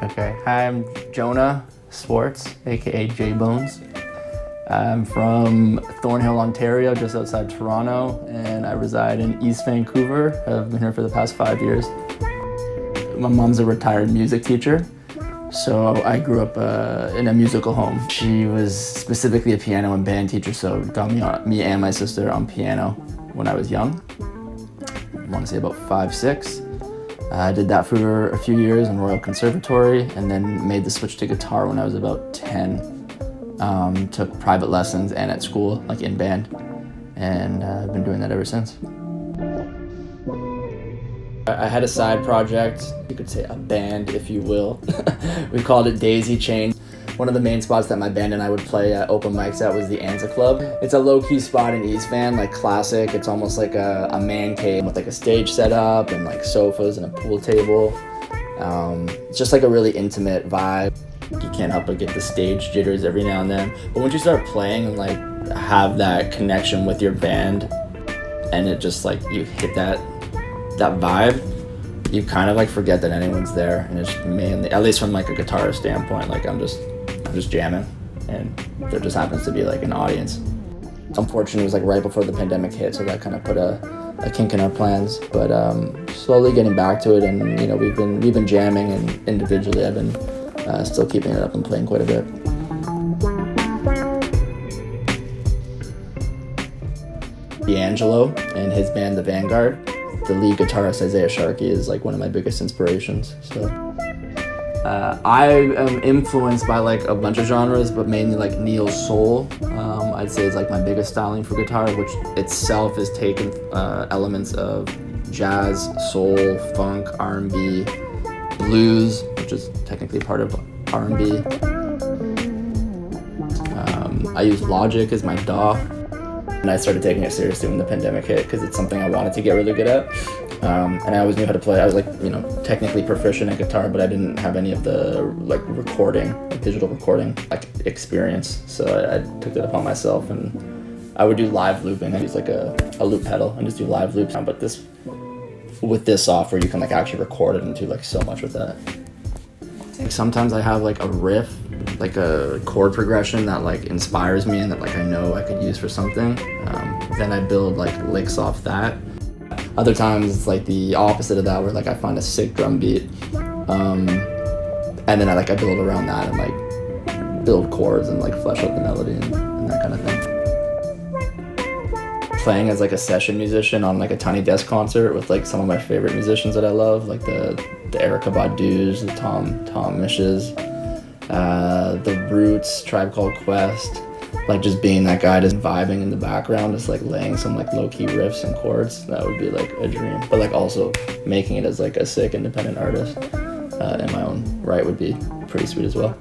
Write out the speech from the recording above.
Okay, hi, I'm Jonah Swartz, A.K.A J-Bones. I'm from Thornhill, Ontario, just outside Toronto, and I reside in East Vancouver. I've been here for the past 5 years. My mom's a retired music teacher, so I grew up in a musical home. She was specifically a piano and band teacher, so got me and my sister on piano when I was young. I want to say about 5, 6. I did that for a few years in Royal Conservatory and then made the switch to guitar when I was about 10. Took private lessons and at school, like in band, and I've been doing that ever since. I had a side project, you could say a band if you will. We called it Daisy Chain. One of the main spots that my band and I would play at open mics at was the Anza Club. It's a low-key spot in East Van, like classic. It's almost like a man cave with like a stage set up and like sofas and a pool table. It's just like a really intimate vibe. You can't help but get the stage jitters every now and then. But once you start playing and like have that connection with your band and it just like you hit that vibe, you kind of like forget that anyone's there, and it's mainly, at least from like a guitarist standpoint, like I'm just jamming and there just happens to be like an audience. Unfortunately, it was like right before the pandemic hit, so that kind of put a kink in our plans, but slowly getting back to it, and you know, we've been jamming, and individually I've been still keeping it up and playing quite a bit. D'Angelo and his band, The Vanguard. The lead guitarist, Isaiah Sharkey, is like one of my biggest inspirations. So I am influenced by like a bunch of genres, but mainly like neo soul. I'd say is like my biggest styling for guitar, which itself is taken elements of jazz, soul, funk, R&B, blues, which is technically part of R&B. I use Logic as my DAW. And I started taking it seriously when the pandemic hit because it's something I wanted to get really good at. And I always knew how to play. I was like, you know, technically proficient at guitar, but I didn't have any of the like recording, like digital recording like experience. So I took it upon myself, and I would do live looping. I use like a loop pedal and just do live loops. But with this software, you can like actually record it and do like so much with that. Like sometimes I have like a riff, like a chord progression that like inspires me and that like I know I could use for something. Then I build like licks off that. Other times it's like the opposite of that, where like I find a sick drum beat, and then I build around that and like build chords and like flesh out the melody and that kind of thing. Playing as like a session musician on like a Tiny Desk concert with like some of my favorite musicians that I love, like the Erykah Badu's, the Tom Mishes, the Roots, Tribe Called Quest. Like just being that guy just vibing in the background, just like laying some like low-key riffs and chords, that would be like a dream. But like also making it as like a sick independent artist in my own right would be pretty sweet as well.